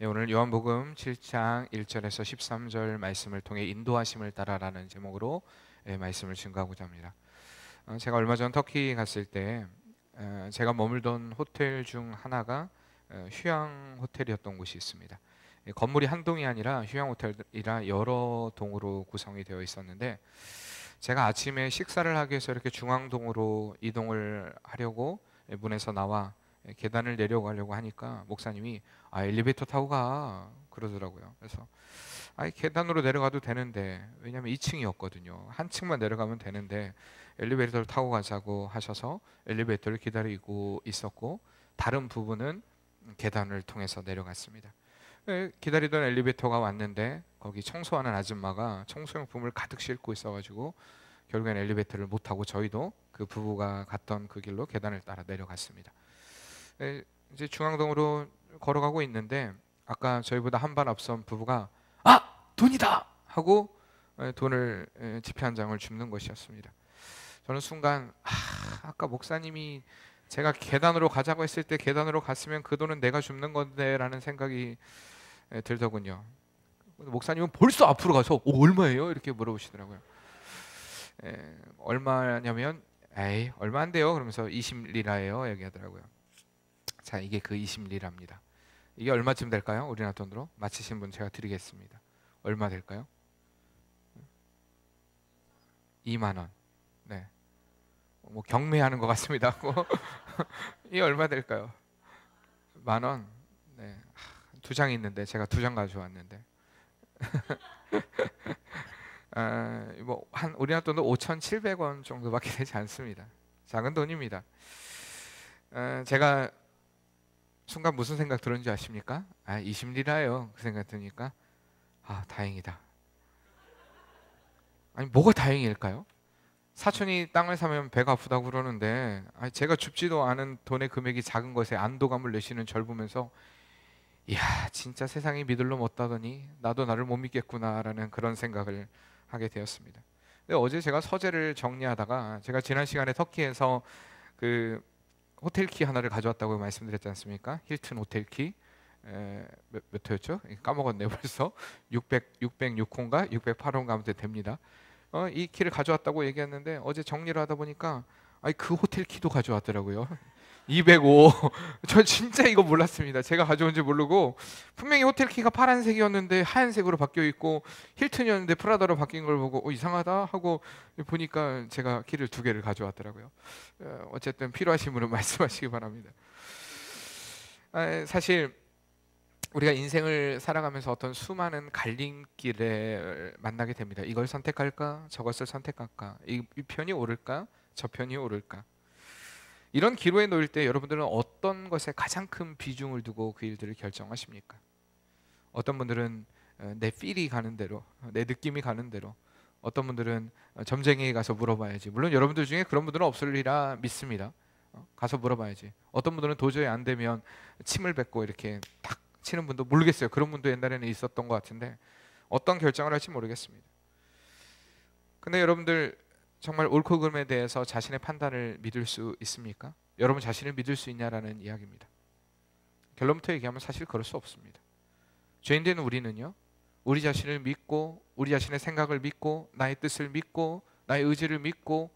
오늘 요한복음 7장 1절에서 13절 말씀을 통해 인도하심을 따라라는 제목으로 말씀을 증거하고자 합니다. 제가 얼마 전 터키 갔을 때 제가 머물던 호텔 중 하나가 휴양 호텔이었던 곳이 있습니다. 건물이 한 동이 아니라 휴양 호텔이라 여러 동으로 구성이 되어 있었는데, 제가 아침에 식사를 하기 위해서 이렇게 중앙동으로 이동을 하려고 문에서 나와 계단을 내려가려고 하니까 목사님이 엘리베이터 타고 가 그러더라고요. 그래서 계단으로 내려가도 되는데, 왜냐면 2층이었거든요. 한 층만 내려가면 되는데 엘리베이터를 타고 가자고 하셔서 엘리베이터를 기다리고 있었고, 다른 부분은 계단을 통해서 내려갔습니다. 기다리던 엘리베이터가 왔는데 거기 청소하는 아줌마가 청소용품을 가득 싣고 있어가지고 결국엔 엘리베이터를 못 타고 저희도 그 부부가 갔던 그 길로 계단을 따라 내려갔습니다. 이제 중앙동으로 걸어가고 있는데 아까 저희보다 한 발 앞선 부부가 돈이다 하고 돈을 지폐 한 장을 줍는 것이었습니다. 저는 순간 아까 목사님이 제가 계단으로 가자고 했을 때 계단으로 갔으면 그 돈은 내가 줍는 건데 라는 생각이 들더군요. 목사님은 벌써 앞으로 가서 얼마예요? 이렇게 물어보시더라고요. 얼마냐면 얼마 안 돼요 그러면서 20리라예요 얘기하더라고요. 자, 이게 그 20리라입니다. 이게 얼마쯤 될까요? 우리나라 돈으로 맞히신 분 제가 드리겠습니다. 얼마 될까요? 2만 원. 네, 뭐 경매하는 것 같습니다. 이게 얼마 될까요? 만 원. 네, 두 장 있는데 제가 두 장 가져왔는데 뭐한 우리나라 돈으로 5,700원 정도밖에 되지 않습니다. 작은 돈입니다. 제가 순간 무슨 생각 들었는지 아십니까? 20리라예요. 그 생각 드니까 다행이다. 아니 뭐가 다행일까요? 사촌이 땅을 사면 배가 아프다고 그러는데 제가 줍지도 않은 돈의 금액이 작은 것에 안도감을 내시는 절 보면서 이야, 진짜 세상이 믿을 놈 없다더니 나도 나를 못 믿겠구나라는 그런 생각을 하게 되었습니다. 근데 어제 제가 서재를 정리하다가 제가 지난 시간에 터키에서 그 호텔 키 하나를 가져왔다고 말씀드렸지 않습니까? 힐튼 호텔 키. 몇 호였죠? 까먹었네요 벌써. 606호인가 608호인가 아무튼 됩니다. 이 키를 가져왔다고 얘기했는데 어제 정리를 하다 보니까 그 호텔 키도 가져왔더라고요. 205. 저 진짜 이거 몰랐습니다. 제가 가져온지 모르고 분명히 호텔 키가 파란색이었는데 하얀색으로 바뀌어 있고 힐튼이었는데 프라다로 바뀐 걸 보고 이상하다 하고 보니까 제가 키를 두 개를 가져왔더라고요. 어쨌든 필요하신 분은 말씀하시기 바랍니다. 사실 우리가 인생을 살아가면서 어떤 수많은 갈림길에 만나게 됩니다. 이걸 선택할까? 저것을 선택할까? 이 편이 옳을까? 저 편이 옳을까? 이런 기로에 놓일 때 여러분들은 어떤 것에 가장 큰 비중을 두고 그 일들을 결정하십니까? 어떤 분들은 내 필이 가는 대로, 내 느낌이 가는 대로, 어떤 분들은 점쟁이에 가서 물어봐야지. 물론 여러분들 중에 그런 분들은 없으리라 믿습니다. 가서 물어봐야지. 어떤 분들은 도저히 안 되면 침을 뱉고 이렇게 탁 치는 분도 모르겠어요. 그런 분도 옛날에는 있었던 것 같은데 어떤 결정을 할지 모르겠습니다. 근데 여러분들 정말 옳고 그름에 대해서 자신의 판단을 믿을 수 있습니까? 여러분 자신을 믿을 수 있냐라는 이야기입니다. 결론부터 얘기하면 사실 그럴 수 없습니다. 죄인된 우리는요, 우리 자신을 믿고 우리 자신의 생각을 믿고 나의 뜻을 믿고 나의 의지를 믿고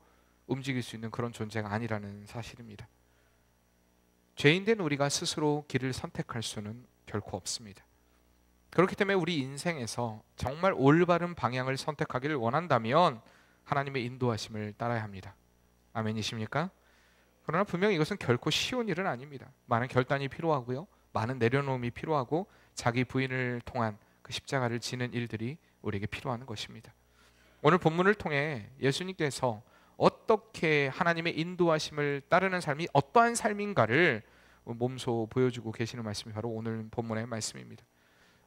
움직일 수 있는 그런 존재가 아니라는 사실입니다. 죄인된 우리가 스스로 길을 선택할 수는 결코 없습니다. 그렇기 때문에 우리 인생에서 정말 올바른 방향을 선택하기를 원한다면 하나님의 인도하심을 따라야 합니다. 아멘이십니까? 그러나 분명히 이것은 결코 쉬운 일은 아닙니다. 많은 결단이 필요하고요, 많은 내려놓음이 필요하고 자기 부인을 통한 그 십자가를 지는 일들이 우리에게 필요한 것입니다. 오늘 본문을 통해 예수님께서 어떻게 하나님의 인도하심을 따르는 삶이 어떠한 삶인가를 몸소 보여주고 계시는 말씀이 바로 오늘 본문의 말씀입니다.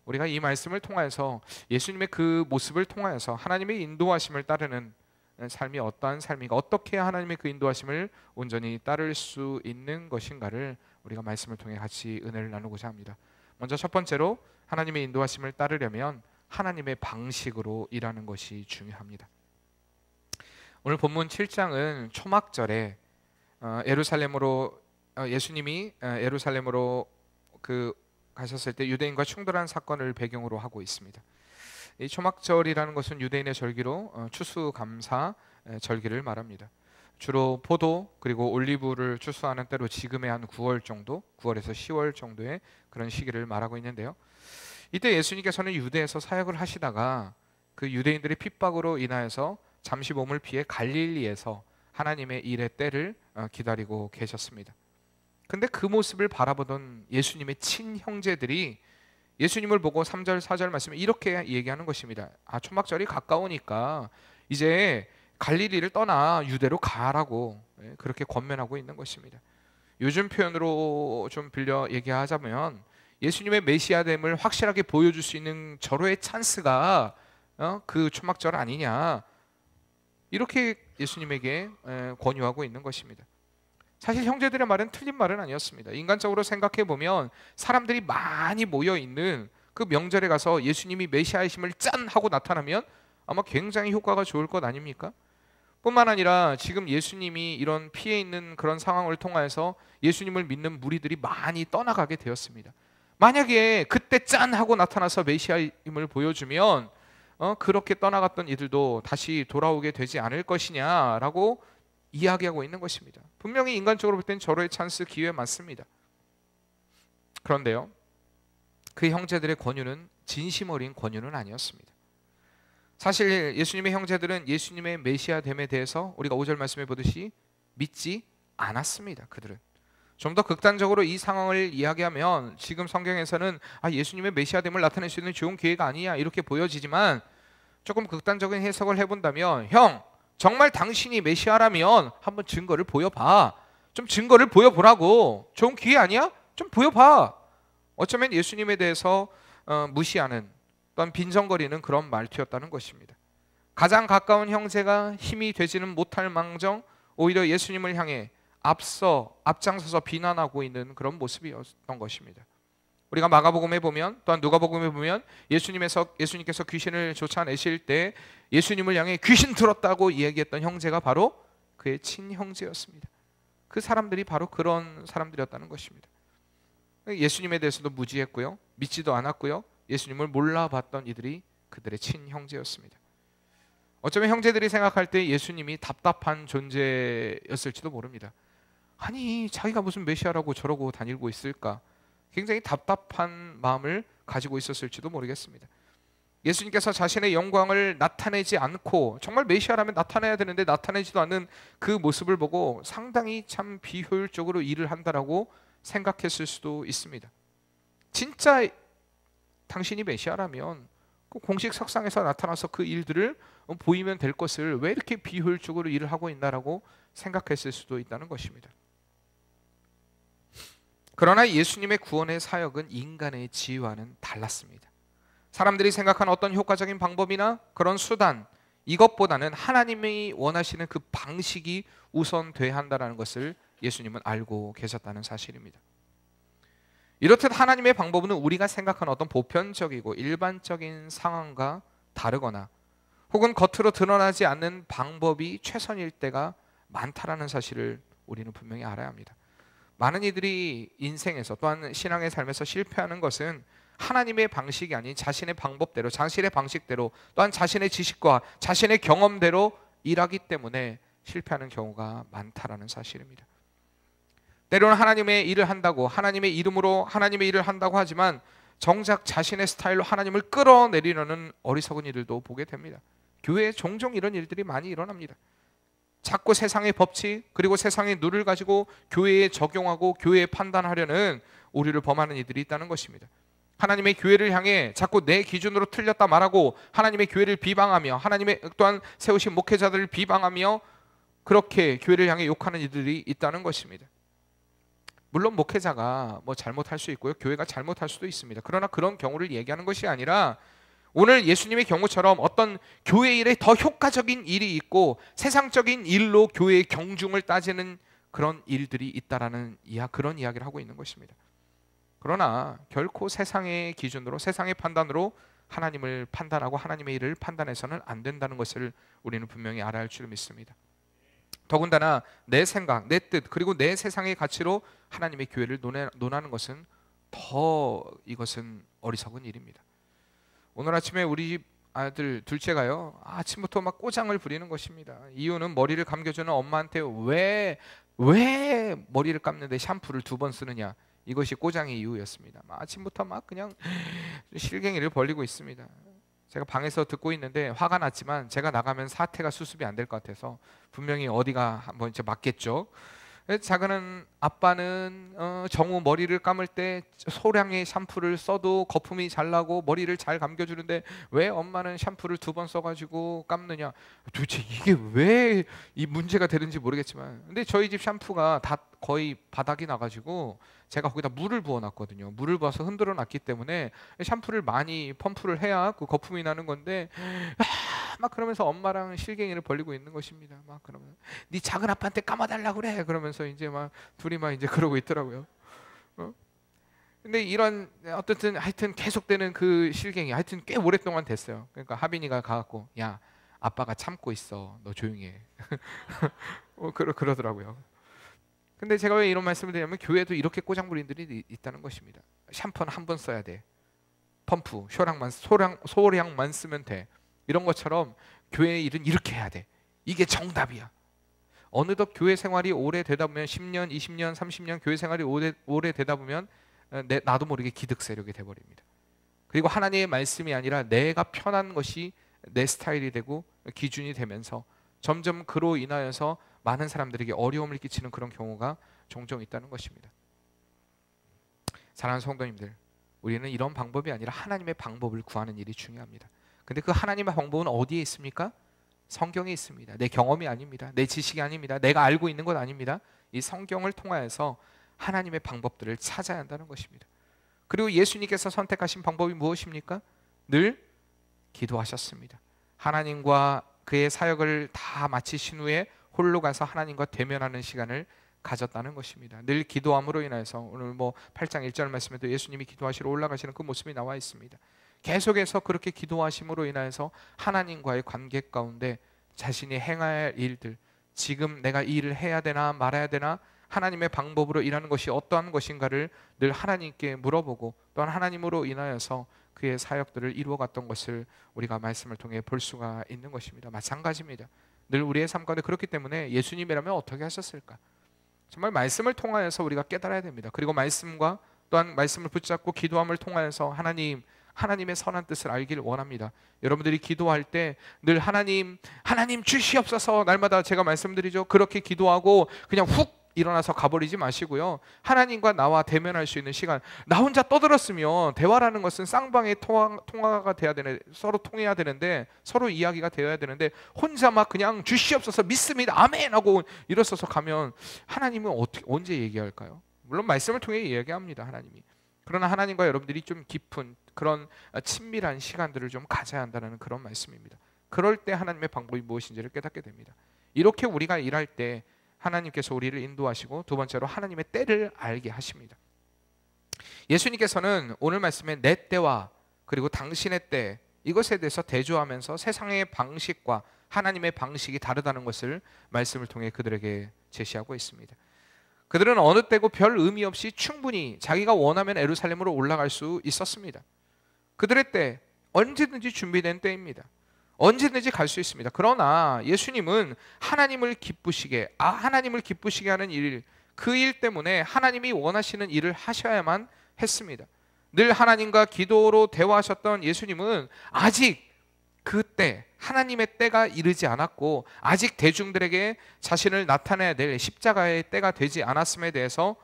우리가 이 말씀을 통해서 예수님의 그 모습을 통하여서 하나님의 인도하심을 따르는 삶이 어떠한 삶인가, 어떻게 하나님의 그 인도하심을 온전히 따를 수 있는 것인가를 우리가 말씀을 통해 같이 은혜를 나누고자 합니다. 먼저 첫 번째로 하나님의 인도하심을 따르려면 하나님의 방식으로 일하는 것이 중요합니다. 오늘 본문 7장은 초막절에 예루살렘으로 예수님이 예루살렘으로 그 가셨을 때 유대인과 충돌한 사건을 배경으로 하고 있습니다. 이 초막절이라는 것은 유대인의 절기로 추수감사 절기를 말합니다. 주로 포도 그리고 올리브를 추수하는 때로 지금의 한 9월 정도, 9월에서 10월 정도의 그런 시기를 말하고 있는데요. 이때 예수님께서는 유대에서 사역을 하시다가 그 유대인들의 핍박으로 인하여서 잠시 몸을 피해 갈릴리에서 하나님의 일의 때를 기다리고 계셨습니다. 근데 그 모습을 바라보던 예수님의 친형제들이 예수님을 보고 3절 4절 말씀에 이렇게 얘기하는 것입니다. 초막절이 가까우니까 이제 갈릴리를 떠나 유대로 가라고 그렇게 권면하고 있는 것입니다. 요즘 표현으로 좀 빌려 얘기하자면 예수님의 메시아됨을 확실하게 보여줄 수 있는 절호의 찬스가 그 초막절 아니냐, 이렇게 예수님에게 권유하고 있는 것입니다. 사실 형제들의 말은 틀린 말은 아니었습니다. 인간적으로 생각해 보면 사람들이 많이 모여 있는 그 명절에 가서 예수님이 메시아이심을 짠 하고 나타나면 아마 굉장히 효과가 좋을 것 아닙니까? 뿐만 아니라 지금 예수님이 이런 피해 있는 그런 상황을 통하여서 예수님을 믿는 무리들이 많이 떠나가게 되었습니다. 만약에 그때 짠 하고 나타나서 메시아임을 보여주면 그렇게 떠나갔던 이들도 다시 돌아오게 되지 않을 것이냐라고 이야기하고 있는 것입니다. 분명히 인간적으로 볼 땐 절호의 찬스, 기회 맞습니다. 그런데요, 그 형제들의 권유는 진심 어린 권유는 아니었습니다. 사실 예수님의 형제들은 예수님의 메시아됨에 대해서 우리가 5절 말씀에 보듯이 믿지 않았습니다. 그들은 좀 더 극단적으로 이 상황을 이야기하면 지금 성경에서는 예수님의 메시아됨을 나타낼 수 있는 좋은 기회가 아니냐 이렇게 보여지지만, 조금 극단적인 해석을 해본다면, 형 정말 당신이 메시아라면 한번 증거를 보여봐, 좀 증거를 보여보라고, 좋은 기회 아니야? 좀 보여봐. 어쩌면 예수님에 대해서 무시하는 또한 빈정거리는 그런 말투였다는 것입니다. 가장 가까운 형제가 힘이 되지는 못할 망정 오히려 예수님을 향해 앞장서서 비난하고 있는 그런 모습이었던 것입니다. 우리가 마가복음에 보면, 또한 누가복음에 보면 예수님께서 귀신을 쫓아내실 때 예수님을 향해 귀신 들었다고 이야기했던 형제가 바로 그의 친형제였습니다. 그 사람들이 바로 그런 사람들이었다는 것입니다. 예수님에 대해서도 무지했고요, 믿지도 않았고요, 예수님을 몰라봤던 이들이 그들의 친형제였습니다. 어쩌면 형제들이 생각할 때 예수님이 답답한 존재였을지도 모릅니다. 아니 자기가 무슨 메시아라고 저러고 다니고 있을까, 굉장히 답답한 마음을 가지고 있었을지도 모르겠습니다. 예수님께서 자신의 영광을 나타내지 않고, 정말 메시아라면 나타내야 되는데 나타내지도 않는 그 모습을 보고 상당히 참 비효율적으로 일을 한다라고 생각했을 수도 있습니다. 진짜 당신이 메시아라면 그 공식 석상에서 나타나서 그 일들을 보이면 될 것을 왜 이렇게 비효율적으로 일을 하고 있나라고 생각했을 수도 있다는 것입니다. 그러나 예수님의 구원의 사역은 인간의 지혜와는 달랐습니다. 사람들이 생각하는 어떤 효과적인 방법이나 그런 수단, 이것보다는 하나님이 원하시는 그 방식이 우선돼야 한다는 것을 예수님은 알고 계셨다는 사실입니다. 이렇듯 하나님의 방법은 우리가 생각하는 어떤 보편적이고 일반적인 상황과 다르거나 혹은 겉으로 드러나지 않는 방법이 최선일 때가 많다라는 사실을 우리는 분명히 알아야 합니다. 많은 이들이 인생에서 또한 신앙의 삶에서 실패하는 것은 하나님의 방식이 아닌 자신의 방법대로, 자신의 방식대로, 또한 자신의 지식과 자신의 경험대로 일하기 때문에 실패하는 경우가 많다라는 사실입니다. 때로는 하나님의 일을 한다고, 하나님의 이름으로 하나님의 일을 한다고 하지만 정작 자신의 스타일로 하나님을 끌어내리려는 어리석은 이들도 보게 됩니다. 교회에 종종 이런 일들이 많이 일어납니다. 자꾸 세상의 법칙 그리고 세상의 룰을 가지고 교회에 적용하고 교회에 판단하려는 오류를 범하는 이들이 있다는 것입니다. 하나님의 교회를 향해 자꾸 내 기준으로 틀렸다 말하고 하나님의 교회를 비방하며 하나님의 또한 세우신 목회자들을 비방하며 그렇게 교회를 향해 욕하는 이들이 있다는 것입니다. 물론 목회자가 잘못할 수 있고요, 교회가 잘못할 수도 있습니다. 그러나 그런 경우를 얘기하는 것이 아니라 오늘 예수님의 경우처럼 어떤 교회 일에 더 효과적인 일이 있고 세상적인 일로 교회의 경중을 따지는 그런 일들이 있다라는 그런 이야기를 하고 있는 것입니다. 그러나 결코 세상의 기준으로, 세상의 판단으로 하나님을 판단하고 하나님의 일을 판단해서는 안 된다는 것을 우리는 분명히 알아야 할 줄 믿습니다. 더군다나 내 생각, 내 뜻, 그리고 내 세상의 가치로 하나님의 교회를 논하는 것은 더 이것은 어리석은 일입니다. 오늘 아침에 우리 집 아들 둘째가요, 아침부터 막 꼬장을 부리는 것입니다. 이유는 머리를 감겨주는 엄마한테 왜 머리를 감는데 샴푸를 2번 쓰느냐, 이것이 꼬장의 이유였습니다. 아침부터 막 그냥 실갱이를 벌리고 있습니다. 제가 방에서 듣고 있는데 화가 났지만 제가 나가면 사태가 수습이 안 될 것 같아서 분명히 어디가 한번 이제 맞겠죠. 작은 아빠는 정우 머리를 감을 때 소량의 샴푸를 써도 거품이 잘 나고 머리를 잘 감겨주는데 왜 엄마는 샴푸를 2번 써가지고 감느냐. 도대체 이게 왜 이 문제가 되는지 모르겠지만, 근데 저희 집 샴푸가 다 거의 바닥이 나가지고 제가 거기다 물을 부어놨거든요. 물을 부어서 흔들어 놨기 때문에 샴푸를 많이 펌프를 해야 그 거품이 나는 건데, 막 그러면서 엄마랑 실갱이를 벌리고 있는 것입니다. 막 그러면 네 작은 아빠한테 감아달라 그래, 그러면서 이제 막 둘이 막 이제 그러고 있더라고요. 근데 이런 어떻든 하여튼 계속되는 그 실갱이 하여튼 꽤 오랫동안 됐어요. 그러니까 하빈이가 가갖고, 야, 아빠가 참고 있어, 너 조용히 해. 그러더라고요. 근데 제가 왜 이런 말씀을 드리냐면, 교회도 이렇게 꼬장 부리는 들이 있다는 것입니다. 샴푸는 한 번 써야 돼. 펌프 소량만 쓰면 돼. 이런 것처럼 교회 일은 이렇게 해야 돼. 이게 정답이야. 어느덧 교회 생활이 오래 되다 보면 10년, 20년, 30년 교회 생활이 오래 되다 보면 나도 모르게 기득 세력이 돼버립니다. 그리고 하나님의 말씀이 아니라 내가 편한 것이 내 스타일이 되고 기준이 되면서 점점 그로 인하여서 많은 사람들에게 어려움을 끼치는 그런 경우가 종종 있다는 것입니다. 사랑하는 성도님들, 우리는 이런 방법이 아니라 하나님의 방법을 구하는 일이 중요합니다. 근데 그 하나님의 방법은 어디에 있습니까? 성경에 있습니다. 내 경험이 아닙니다. 내 지식이 아닙니다. 내가 알고 있는 것 아닙니다. 이 성경을 통하여서 하나님의 방법들을 찾아야 한다는 것입니다. 그리고 예수님께서 선택하신 방법이 무엇입니까? 늘 기도하셨습니다. 하나님과 그의 사역을 다 마치신 후에 홀로 가서 하나님과 대면하는 시간을 가졌다는 것입니다. 늘 기도함으로 인해서 오늘 8장 1절 말씀에도 예수님이 기도하시러 올라가시는 그 모습이 나와 있습니다. 계속해서 그렇게 기도하심으로 인하여서 하나님과의 관계 가운데 자신이 행해야 할 일들, 지금 내가 이 일을 해야 되나 말아야 되나, 하나님의 방법으로 일하는 것이 어떠한 것인가를 늘 하나님께 물어보고 또한 하나님으로 인하여서 그의 사역들을 이루어갔던 것을 우리가 말씀을 통해 볼 수가 있는 것입니다. 마찬가지입니다. 늘 우리의 삶 가운데 그렇기 때문에 예수님이라면 어떻게 하셨을까? 정말 말씀을 통하여서 우리가 깨달아야 됩니다. 그리고 말씀과 또한 말씀을 붙잡고 기도함을 통하여서 하나님의 선한 뜻을 알기를 원합니다. 여러분들이 기도할 때 늘 하나님 주시옵소서, 날마다 제가 말씀드리죠. 그렇게 기도하고 그냥 훅 일어나서 가버리지 마시고요. 하나님과 나와 대면할 수 있는 시간, 나 혼자 떠들었으면 대화라는 것은 쌍방의 통화가 돼야 되는, 서로 통해야 되는데, 서로 이야기가 되어야 되는데, 혼자 막 그냥 주시옵소서 믿습니다 아멘 하고 일어서서 가면 하나님은 언제 얘기할까요? 물론 말씀을 통해 이야기합니다, 하나님이. 그러나 하나님과 여러분들이 좀 깊은 그런 친밀한 시간들을 좀 가져야 한다는 그런 말씀입니다. 그럴 때 하나님의 방법이 무엇인지를 깨닫게 됩니다. 이렇게 우리가 일할 때 하나님께서 우리를 인도하시고, 두 번째로 하나님의 때를 알게 하십니다. 예수님께서는 오늘 말씀에 내 때와 그리고 당신의 때, 이것에 대해서 대조하면서 세상의 방식과 하나님의 방식이 다르다는 것을 말씀을 통해 그들에게 제시하고 있습니다. 그들은 어느 때고 별 의미 없이 충분히 자기가 원하면 예루살렘으로 올라갈 수 있었습니다. 그들의 때, 언제든지 준비된 때입니다. 언제든지 갈 수 있습니다. 그러나 예수님은 하나님을 기쁘시게 하는 일, 그 일 때문에 하나님이 원하시는 일을 하셔야만 했습니다. 늘 하나님과 기도로 대화하셨던 예수님은 아직 그때 하나님의 때가 이르지 않았고, 아직 대중들에게 자신을 나타내야 될 십자가의 때가 되지 않았음에 대해서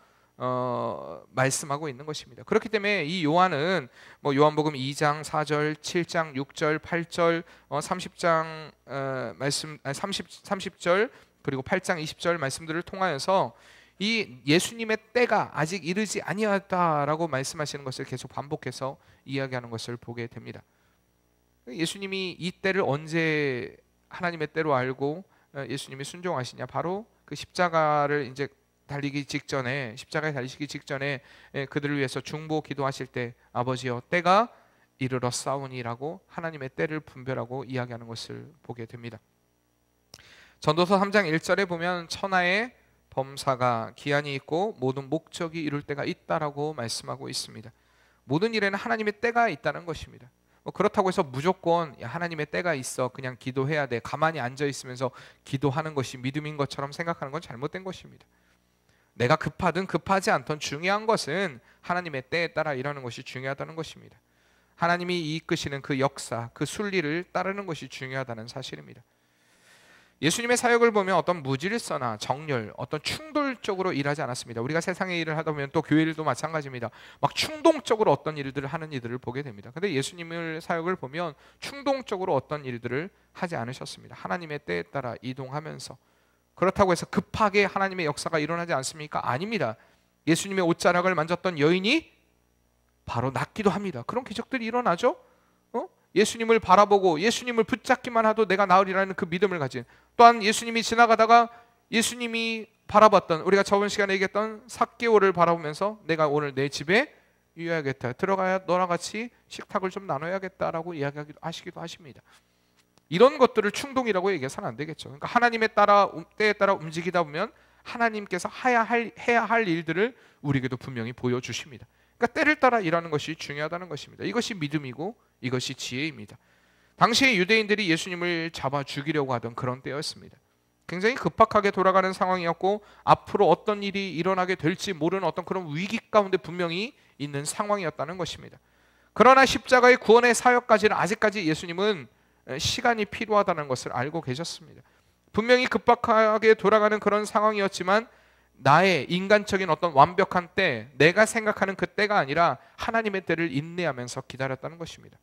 말씀하고 있는 것입니다. 그렇기 때문에 이 요한은 요한복음 2장 4절, 7장 6절, 8절, 30장 말씀 30절 그리고 8장 20절 말씀들을 통하여서 이 예수님의 때가 아직 이르지 아니하다라고 말씀하시는 것을 계속 반복해서 이야기하는 것을 보게 됩니다. 예수님이 이 때를 언제 하나님의 때로 알고 예수님이 순종하시냐? 바로 그 십자가에 달리시기 직전에 그들을 위해서 중보 기도하실 때, 아버지여 때가 이르렀사오니라고 하나님의 때를 분별하고 이야기하는 것을 보게 됩니다. 전도서 3장 1절에 보면 천하의 범사가 기한이 있고 모든 목적이 이룰 때가 있다라고 말씀하고 있습니다. 모든 일에는 하나님의 때가 있다는 것입니다. 그렇다고 해서 무조건 하나님의 때가 있어 그냥 기도해야 돼, 가만히 앉아 있으면서 기도하는 것이 믿음인 것처럼 생각하는 건 잘못된 것입니다. 내가 급하든 급하지 않든 중요한 것은 하나님의 때에 따라 일하는 것이 중요하다는 것입니다. 하나님이 이끄시는 그 역사, 그 순리를 따르는 것이 중요하다는 사실입니다. 예수님의 사역을 보면 어떤 무질서나 정렬, 어떤 충돌적으로 일하지 않았습니다. 우리가 세상의 일을 하다 보면 또 교회 일도 마찬가지입니다. 막 충동적으로 어떤 일들을 하는 이들을 보게 됩니다. 근데 예수님의 사역을 보면 충동적으로 어떤 일들을 하지 않으셨습니다. 하나님의 때에 따라 이동하면서. 그렇다고 해서 급하게 하나님의 역사가 일어나지 않습니까? 아닙니다. 예수님의 옷자락을 만졌던 여인이 바로 낫기도 합니다. 그런 기적들이 일어나죠. 예수님을 바라보고 예수님을 붙잡기만 해도 내가 나으리라는 그 믿음을 가진, 또한 예수님이 지나가다가 예수님이 바라봤던, 우리가 저번 시간에 얘기했던 삭개오를 바라보면서 내가 오늘 내 집에 유의하겠다, 들어가야 너랑 같이 식탁을 좀 나눠야겠다라고 이야기하시기도 하십니다. 이런 것들을 충동이라고 얘기해서는 안 되겠죠. 그러니까 하나님의 때에 따라 움직이다 보면 하나님께서 해야 할 일들을 우리에게도 분명히 보여주십니다. 그러니까 때를 따라 일하는 것이 중요하다는 것입니다. 이것이 믿음이고 이것이 지혜입니다. 당시에 유대인들이 예수님을 잡아 죽이려고 하던 그런 때였습니다. 굉장히 급박하게 돌아가는 상황이었고 앞으로 어떤 일이 일어나게 될지 모르는 어떤 그런 위기 가운데 분명히 있는 상황이었다는 것입니다. 그러나 십자가의 구원의 사역까지는 아직까지 예수님은 시간이 필요하다는 것을 알고 계셨습니다. 분명히 급박하게 돌아가는 그런 상황이었지만 나의 인간적인 어떤 완벽한 때, 내가 생각하는 그 때가 아니라 하나님의 때를 인내하면서 기다렸다는 것입니다.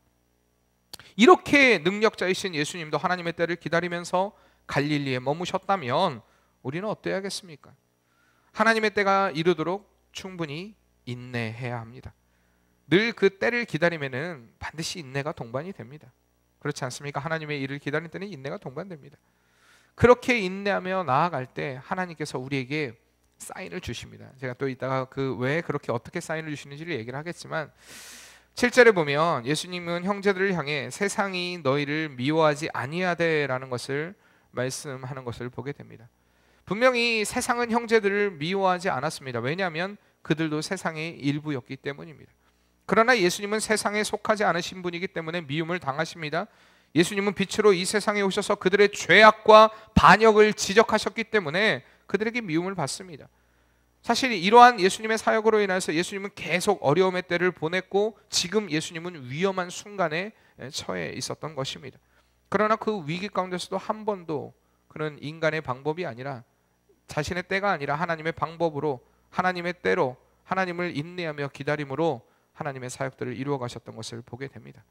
이렇게 능력자이신 예수님도 하나님의 때를 기다리면서 갈릴리에 머무셨다면 우리는 어때야겠습니까? 하나님의 때가 이르도록 충분히 인내해야 합니다. 늘 그 때를 기다리면은 반드시 인내가 동반이 됩니다. 그렇지 않습니까? 하나님의 일을 기다릴 때는 인내가 동반됩니다. 그렇게 인내하며 나아갈 때 하나님께서 우리에게 사인을 주십니다. 제가 또 이따가 그 왜 그렇게 어떻게 사인을 주시는지를 얘기를 하겠지만 7절에 보면 예수님은 형제들을 향해 세상이 너희를 미워하지 아니하되라는 것을 말씀하는 것을 보게 됩니다. 분명히 세상은 형제들을 미워하지 않았습니다. 왜냐하면 그들도 세상의 일부였기 때문입니다. 그러나 예수님은 세상에 속하지 않으신 분이기 때문에 미움을 당하십니다. 예수님은 빛으로 이 세상에 오셔서 그들의 죄악과 반역을 지적하셨기 때문에 그들에게 미움을 받습니다. 사실 이러한 예수님의 사역으로 인해서 예수님은 계속 어려움의 때를 보냈고 지금 예수님은 위험한 순간에 처해 있었던 것입니다. 그러나 그 위기 가운데서도 한 번도 그는 인간의 방법이 아니라 자신의 때가 아니라 하나님의 방법으로, 하나님의 때로, 하나님을 인내하며 기다림으로 하나님의 사역들을 이루어 가셨던 것을 보게 됩니다.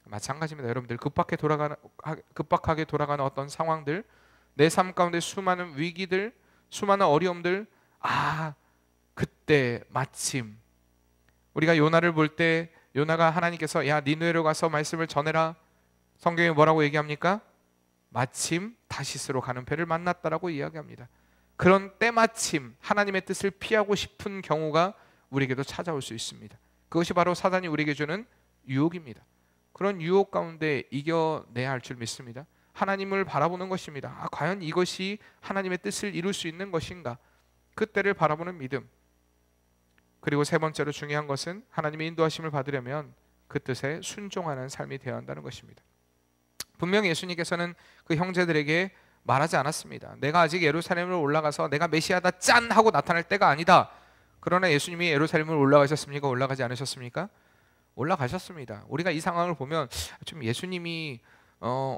마찬가지입니다. 여러분들 급박하게 돌아가는 어떤 상황들, 내 삶 가운데 수많은 위기들, 수많은 어려움들, 그때 마침 우리가 요나를 볼 때 요나가 하나님께서 야 니느웨로 가서 말씀을 전해라, 성경에 뭐라고 얘기합니까? 마침 다시스로 가는 배를 만났다라고 이야기합니다. 그런 때마침 하나님의 뜻을 피하고 싶은 경우가 우리에게도 찾아올 수 있습니다. 그것이 바로 사단이 우리에게 주는 유혹입니다. 그런 유혹 가운데 이겨내야 할 줄 믿습니다. 하나님을 바라보는 것입니다. 과연 이것이 하나님의 뜻을 이룰 수 있는 것인가? 그 때를 바라보는 믿음. 그리고 세 번째로 중요한 것은 하나님의 인도하심을 받으려면 그 뜻에 순종하는 삶이 되어야 한다는 것입니다. 분명히 예수님께서는 그 형제들에게 말하지 않았습니다. 내가 아직 예루살렘으로 올라가서 내가 메시아다 짠 하고 나타날 때가 아니다. 그러나 예수님이 예루살렘으로 올라가셨습니까? 올라가지 않으셨습니까? 올라가셨습니다. 우리가 이 상황을 보면 좀 예수님이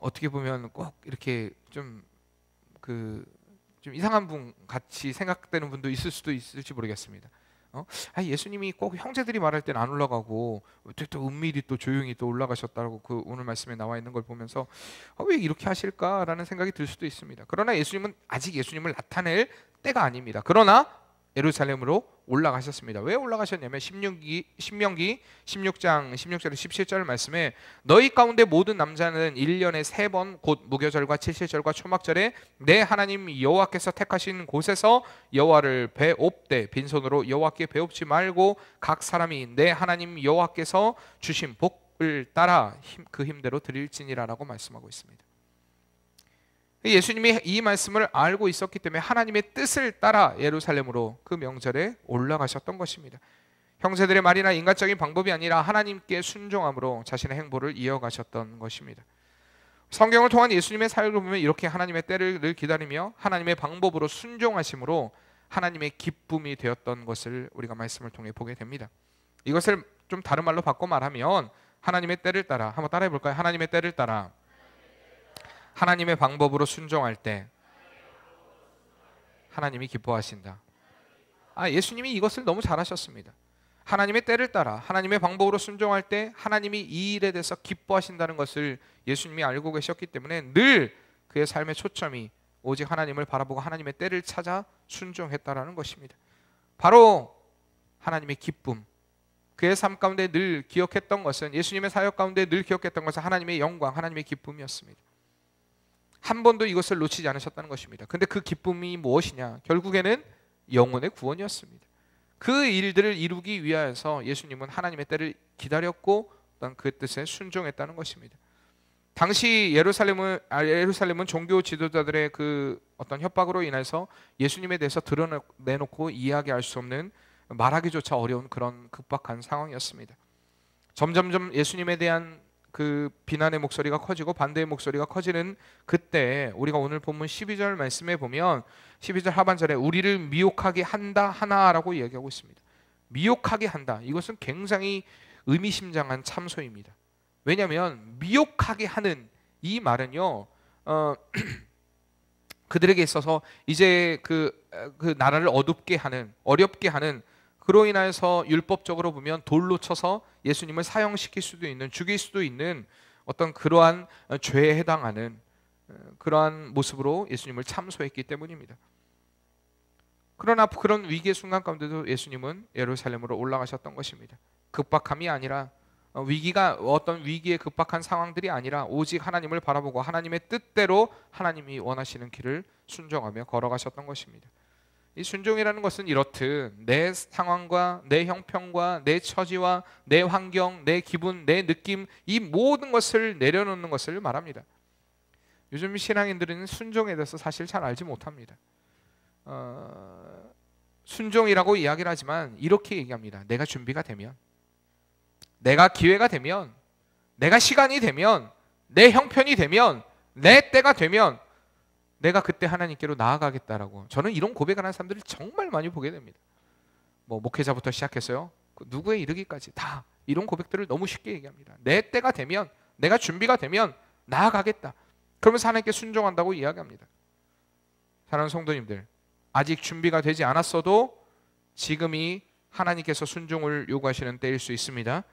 어떻게 보면 꼭 이렇게 좀 이상한 분 같이 생각되는 분도 있을 수도 있을지 모르겠습니다. 예수님이 꼭 형제들이 말할 때는 안 올라가고 또 은밀히 또 조용히 또 올라가셨다고 그 오늘 말씀에 나와 있는 걸 보면서 왜 이렇게 하실까라는 생각이 들 수도 있습니다. 그러나 예수님은 아직 예수님을 나타낼 때가 아닙니다. 그러나 예루살렘으로 올라가셨습니다. 왜 올라가셨냐면 신명기 16장 16절에 17절 말씀에 너희 가운데 모든 남자는 1년에 3번 곧 무교절과 칠칠절과 초막절에 내 하나님 여호와께서 택하신 곳에서 여호와를 배옵되 빈손으로 여호와께 배옵지 말고 각 사람이 내 하나님 여호와께서 주신 복을 따라 그 힘대로 드릴지니라라고 말씀하고 있습니다. 예수님이 이 말씀을 알고 있었기 때문에 하나님의 뜻을 따라 예루살렘으로 그 명절에 올라가셨던 것입니다. 형제들의 말이나 인간적인 방법이 아니라 하나님께 순종함으로 자신의 행보를 이어가셨던 것입니다. 성경을 통한 예수님의 사역을 보면 이렇게 하나님의 때를 늘 기다리며 하나님의 방법으로 순종하심으로 하나님의 기쁨이 되었던 것을 우리가 말씀을 통해 보게 됩니다. 이것을 좀 다른 말로 바꿔 말하면 하나님의 때를 따라, 한번 따라해 볼까요? 하나님의 때를 따라 하나님의 방법으로 순종할 때 하나님이 기뻐하신다. 예수님이 이것을 너무 잘하셨습니다. 하나님의 때를 따라 하나님의 방법으로 순종할 때 하나님이 이 일에 대해서 기뻐하신다는 것을 예수님이 알고 계셨기 때문에 늘 그의 삶의 초점이 오직 하나님을 바라보고 하나님의 때를 찾아 순종했다라는 것입니다. 바로 하나님의 기쁨, 그의 삶 가운데 늘 기억했던 것은, 예수님의 사역 가운데 늘 기억했던 것은 하나님의 영광, 하나님의 기쁨이었습니다. 한 번도 이것을 놓치지 않으셨다는 것입니다. 근데 그 기쁨이 무엇이냐? 결국에는 영혼의 구원이었습니다. 그 일들을 이루기 위하여서 예수님은 하나님의 때를 기다렸고 그 뜻에 순종했다는 것입니다. 당시 예루살렘은 종교 지도자들의 그 어떤 협박으로 인해서 예수님에 대해서 드러내놓고 이야기할 수 없는, 말하기조차 어려운 그런 급박한 상황이었습니다. 점점점 예수님에 대한 그 비난의 목소리가 커지고 반대의 목소리가 커지는 그때 우리가 오늘 본문 12절 말씀에 보면 12절 하반절에 우리를 미혹하게 한다 하나라고 이야기하고 있습니다. 미혹하게 한다. 이것은 굉장히 의미심장한 참소입니다. 왜냐하면 미혹하게 하는 이 말은요, 그들에게 있어서 이제 그 나라를 어둡게 하는, 어렵게 하는, 그로 인해서 율법적으로 보면 돌로 쳐서 예수님을 사형시킬 수도 있는, 죽일 수도 있는 어떤 그러한 죄에 해당하는 그러한 모습으로 예수님을 참소했기 때문입니다. 그러나 그런 위기의 순간 가운데도 예수님은 예루살렘으로 올라가셨던 것입니다. 급박함이 아니라, 위기가 어떤 위기의 급박한 상황들이 아니라 오직 하나님을 바라보고 하나님의 뜻대로 하나님이 원하시는 길을 순종하며 걸어가셨던 것입니다. 이 순종이라는 것은 이렇듯 내 상황과 내 형편과 내 처지와 내 환경, 내 기분, 내 느낌, 이 모든 것을 내려놓는 것을 말합니다. 요즘 신앙인들은 순종에 대해서 사실 잘 알지 못합니다. 순종이라고 이야기를 하지만 이렇게 얘기합니다. 내가 준비가 되면, 내가 기회가 되면, 내가 시간이 되면, 내 형편이 되면, 내 때가 되면 내가 그때 하나님께로 나아가겠다라고, 저는 이런 고백을 하는 사람들을 정말 많이 보게 됩니다. 뭐 목회자부터 시작해서요, 누구에 이르기까지 다 이런 고백들을 너무 쉽게 얘기합니다. 내 때가 되면, 내가 준비가 되면 나아가겠다. 그러면서 하나님께 순종한다고 이야기합니다. 사랑하는 성도님들, 아직 준비가 되지 않았어도 지금이 하나님께서 순종을 요구하시는 때일 수 있습니다.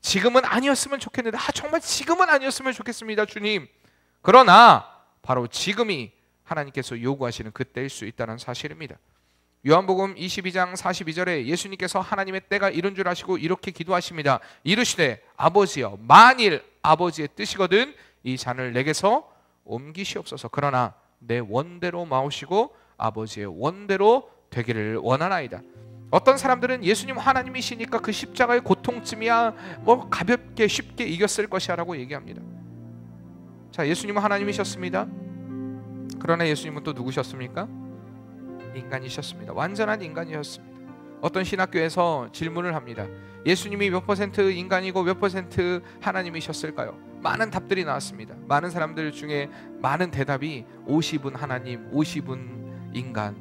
지금은 아니었으면 좋겠는데, 정말 지금은 아니었으면 좋겠습니다, 주님. 그러나 바로 지금이 하나님께서 요구하시는 그때일 수 있다는 사실입니다. 요한복음 22장 42절에 예수님께서 하나님의 때가 이른 줄 아시고 이렇게 기도하십니다. 이르시되 아버지여, 만일 아버지의 뜻이거든 이 잔을 내게서 옮기시옵소서. 그러나 내 원대로 마오시고 아버지의 원대로 되기를 원하나이다. 어떤 사람들은 예수님 하나님이시니까 그 십자가의 고통쯤이야 뭐 가볍게 쉽게 이겼을 것이야 라고 얘기합니다. 자, 예수님은 하나님이셨습니다. 그러나 예수님은 또 누구셨습니까? 인간이셨습니다. 완전한 인간이셨습니다. 어떤 신학교에서 질문을 합니다. 예수님이 몇 퍼센트 인간이고 몇 퍼센트 하나님이셨을까요? 많은 답들이 나왔습니다. 많은 사람들 중에 많은 대답이 50은 하나님, 50은 인간,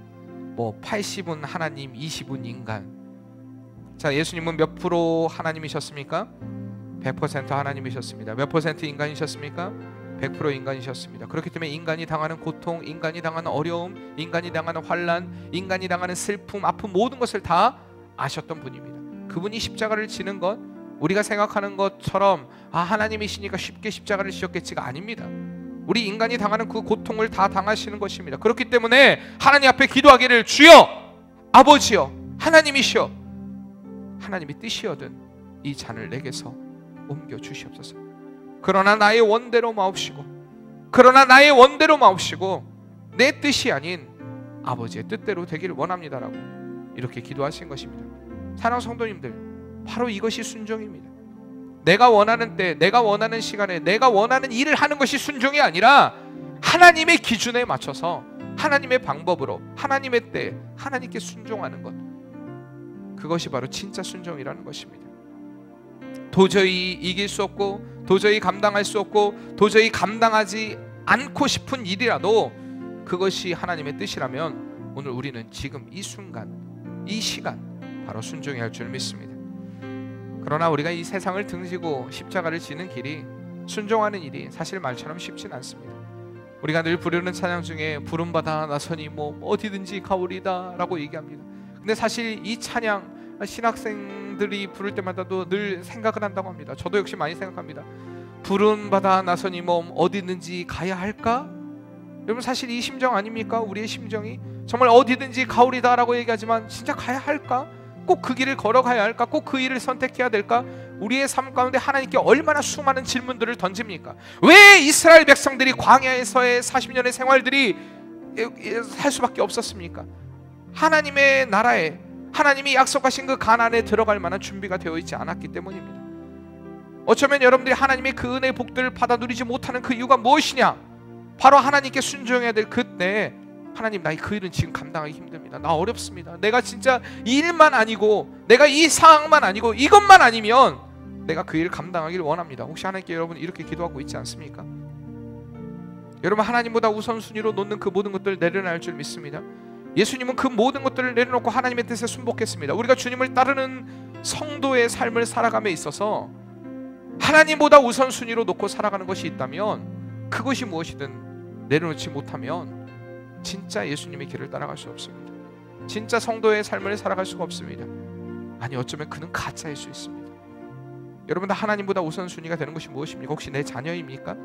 뭐 80은 하나님, 20은 인간. 자, 예수님은 몇 프로 하나님이셨습니까? 100% 하나님이셨습니다. 몇 퍼센트 인간이셨습니까? 100% 인간이셨습니다. 그렇기 때문에 인간이 당하는 고통, 인간이 당하는 어려움, 인간이 당하는 환난, 인간이 당하는 슬픔, 아픔, 모든 것을 다 아셨던 분입니다. 그분이 십자가를 지는 것, 우리가 생각하는 것처럼 하나님이시니까 쉽게 십자가를 지셨겠지가 아닙니다. 우리 인간이 당하는 그 고통을 다 당하시는 것입니다. 그렇기 때문에 하나님 앞에 기도하기를, 주여, 아버지여, 하나님이시여, 하나님의 뜻이여든 이 잔을 내게서 옮겨 주시옵소서. 그러나 나의 원대로 마옵시고, 그러나 나의 원대로 마옵시고 내 뜻이 아닌 아버지의 뜻대로 되기를 원합니다라고 이렇게 기도하신 것입니다. 사랑하는 성도님들, 바로 이것이 순종입니다. 내가 원하는 때, 내가 원하는 시간에, 내가 원하는 일을 하는 것이 순종이 아니라 하나님의 기준에 맞춰서 하나님의 방법으로 하나님의 때에 하나님께 순종하는 것, 그것이 바로 진짜 순종이라는 것입니다. 도저히 이길 수 없고 도저히 감당할 수 없고 도저히 감당하지 않고 싶은 일이라도 그것이 하나님의 뜻이라면 오늘 우리는 지금 이 순간 이 시간 바로 순종해야 할 줄 믿습니다. 그러나 우리가 이 세상을 등지고 십자가를 지는 길이, 순종하는 일이 사실 말처럼 쉽진 않습니다. 우리가 늘 부르는 찬양 중에 부름받아 나서니 뭐 어디든지 가오리다 라고 얘기합니다. 근데 사실 이 찬양 신학생들이 부를 때마다도 늘 생각을 한다고 합니다. 저도 역시 많이 생각합니다. 부름받아 나서니 뭐 어디든지 가야 할까? 여러분, 사실 이 심정 아닙니까? 우리의 심정이 정말 어디든지 가오리다 라고 얘기하지만 진짜 가야 할까? 꼭 그 길을 걸어가야 할까? 꼭 그 일을 선택해야 될까? 우리의 삶 가운데 하나님께 얼마나 수많은 질문들을 던집니까? 왜 이스라엘 백성들이 광야에서의 40년의 생활들이 살 수밖에 없었습니까? 하나님의 나라에, 하나님이 약속하신 그 가나안에 들어갈 만한 준비가 되어 있지 않았기 때문입니다. 어쩌면 여러분들이 하나님의 그 은혜의 복들을 받아 누리지 못하는 그 이유가 무엇이냐? 바로 하나님께 순종해야 될 그때, 하나님, 나 그 일은 지금 감당하기 힘듭니다. 나 어렵습니다. 내가 진짜 이 일만 아니고, 내가 이 상황만 아니고, 이것만 아니면 내가 그 일을 감당하기를 원합니다. 혹시 하나님께 여러분 이렇게 기도하고 있지 않습니까? 여러분, 하나님보다 우선순위로 놓는 그 모든 것들을 내려놔야 할 줄 믿습니다. 예수님은 그 모든 것들을 내려놓고 하나님의 뜻에 순복했습니다. 우리가 주님을 따르는 성도의 삶을 살아감에 있어서 하나님보다 우선순위로 놓고 살아가는 것이 있다면, 그것이 무엇이든 내려놓지 못하면 진짜 예수님의 길을 따라갈 수 없습니다. 진짜 성도의 삶을 살아갈 수가 없습니다. 아니, 어쩌면 그는 가짜일 수 있습니다. 여러분들, 하나님보다 우선순위가 되는 것이 무엇입니까? 혹시 내 자녀입니까?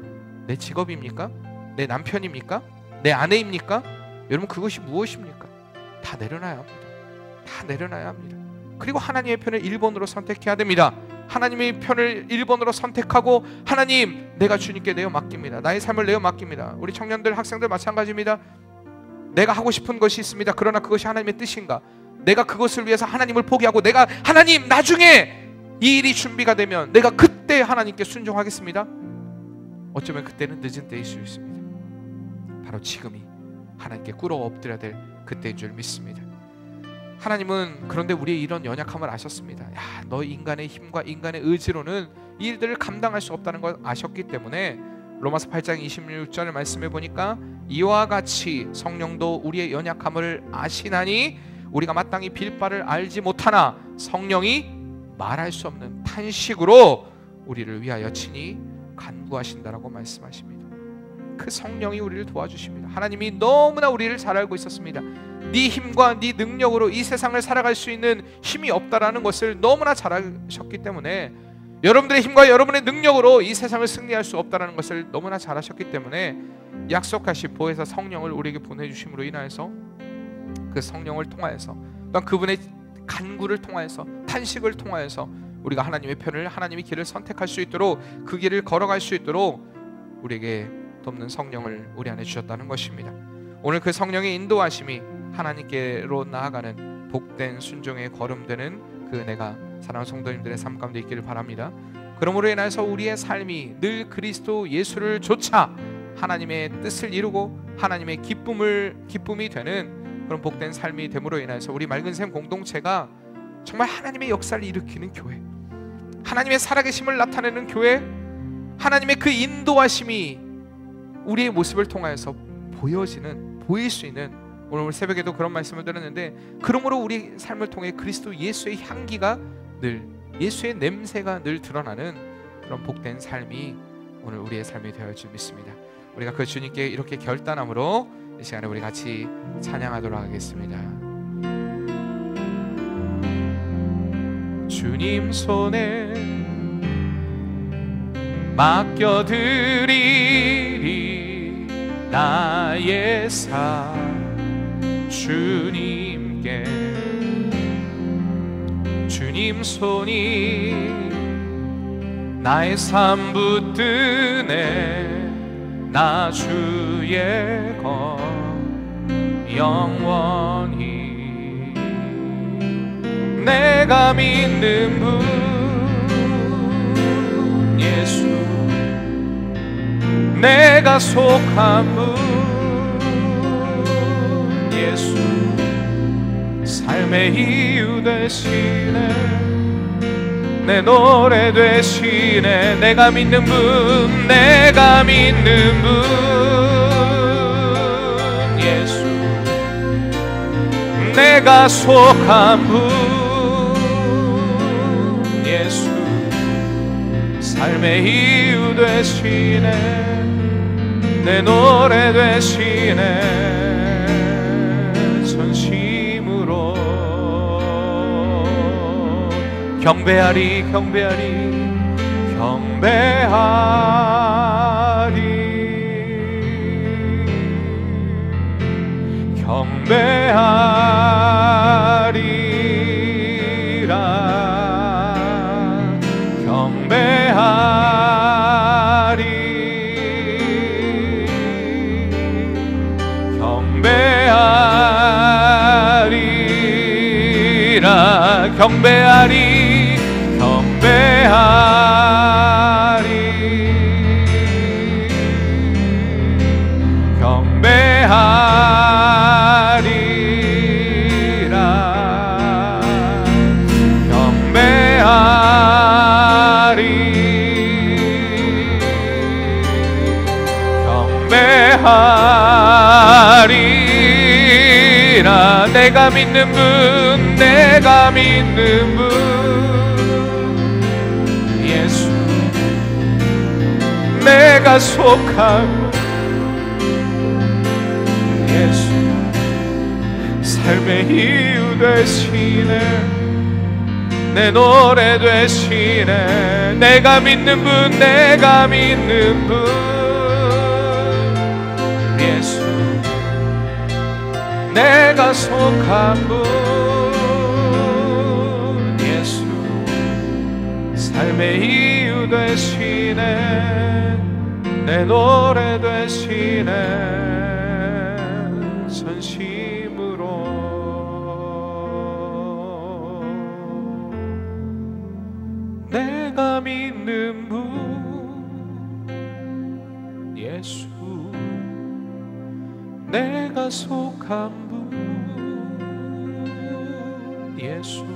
내 직업입니까? 내 남편입니까? 내 아내입니까? 여러분, 그것이 무엇입니까? 다 내려놔야 합니다. 다 내려놔야 합니다. 그리고 하나님의 편을 1번으로 선택해야 됩니다. 하나님의 편을 1번으로 선택하고, 하나님, 내가 주님께 내어 맡깁니다. 나의 삶을 내어 맡깁니다. 우리 청년들, 학생들 마찬가지입니다. 내가 하고 싶은 것이 있습니다. 그러나 그것이 하나님의 뜻인가? 내가 그것을 위해서 하나님을 포기하고, 내가 하나님, 나중에 이 일이 준비가 되면 내가 그때 하나님께 순종하겠습니다. 어쩌면 그때는 늦은 때일 수 있습니다. 바로 지금이 하나님께 꿇어 엎드려야 될 그때인 줄 믿습니다. 하나님은 그런데 우리의 이런 연약함을 아셨습니다. 야, 너 인간의 힘과 인간의 의지로는 이 일들을 감당할 수 없다는 걸 아셨기 때문에 로마서 8장 26절 말씀해 보니까, 이와 같이 성령도 우리의 연약함을 아시나니 우리가 마땅히 빌 바를 알지 못하나 성령이 말할 수 없는 탄식으로 우리를 위하여 친히 간구하신다라고 말씀하십니다. 그 성령이 우리를 도와주십니다. 하나님이 너무나 우리를 잘 알고 있었습니다. 네 힘과 네 능력으로 이 세상을 살아갈 수 있는 힘이 없다라는 것을 너무나 잘 아셨기 때문에, 여러분들의 힘과 여러분의 능력으로 이 세상을 승리할 수 없다라는 것을 너무나 잘 아셨기 때문에 약속하신 보혜사 성령을 우리에게 보내주심으로 인하여서, 그 성령을 통하여서, 또한 그분의 간구를 통하여서, 탄식을 통하여서 우리가 하나님의 편을, 하나님의 길을 선택할 수 있도록, 그 길을 걸어갈 수 있도록 우리에게 돕는 성령을 우리 안에 주셨다는 것입니다. 오늘 그 성령의 인도하심이 하나님께로 나아가는 복된 순종의 걸음되는 그 은혜가 사랑하는 성도님들의 삶 가운데 있기를 바랍니다. 그러므로 인해서 우리의 삶이 늘 그리스도 예수를 좇아 하나님의 뜻을 이루고 하나님의 기쁨이 되는 그런 복된 삶이 됨으로 인해서 우리 맑은 샘 공동체가 정말 하나님의 역사를 일으키는 교회, 하나님의 살아계심을 나타내는 교회, 하나님의 그 인도하심이 우리의 모습을 통하여서 보일 수 있는, 오늘 새벽에도 그런 말씀을 드렸는데, 그러므로 우리 삶을 통해 그리스도 예수의 향기가 늘, 예수의 냄새가 늘 드러나는 그런 복된 삶이 오늘 우리의 삶이 되어야 할 줄 믿습니다. 우리가 그 주님께 이렇게 결단함으로 이 시간에 우리 같이 찬양하도록 하겠습니다. 주님 손에 맡겨드리리 나의 삶 주님께. 주님 손이 나의 삶 붙드네. 나 주의 것 영원히. 내가 믿는 분 예수, 내가 내가 속한 분 예수 삶의 이유 되시네 내 노래 되시네 내가 믿는 분 내가 믿는 분 예수 내가 속한 분 예수 삶의 이유 되시네 내 노래 되시네 전심으로 경배하리 경배하리 경배하리 경배하리라 경배하리 경배하리라 경배하리 경배하리 경배하리라 경배하리 경배하리라 내가 믿는 분 내가 믿는 분 예수 내가 속한 예수 삶의 이유 되시네 내 노래 되시네 내가 믿는 분 내가 믿는 분 예수 내가 속한 분 예수 삶의 이유 되시네 내 노래 되시네 전심으로 내가 믿는 분 예수 내가 속한 분 예수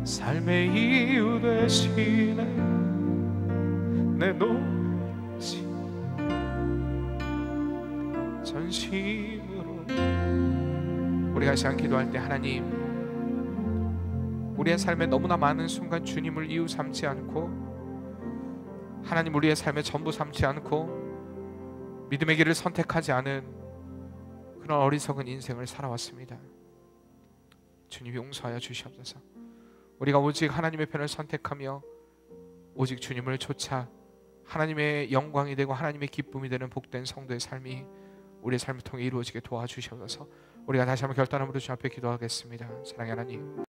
삶의 이유 되시네 내 노래 전심으로 우리가 시간 기도할 때 하나님 우리의 삶에 너무나 많은 순간 주님을 이유 삼지 않고 하나님 우리의 삶의 전부 삼지 않고 믿음의 길을 선택하지 않은 그런 어리석은 인생을 살아왔습니다. 주님 용서하여 주시옵소서. 우리가 오직 하나님의 편을 선택하며 오직 주님을 좇아 하나님의 영광이 되고 하나님의 기쁨이 되는 복된 성도의 삶이 우리의 삶을 통해 이루어지게 도와주시옵소서. 우리가 다시 한번 결단함으로 주 앞에 기도하겠습니다. 사랑의 하나님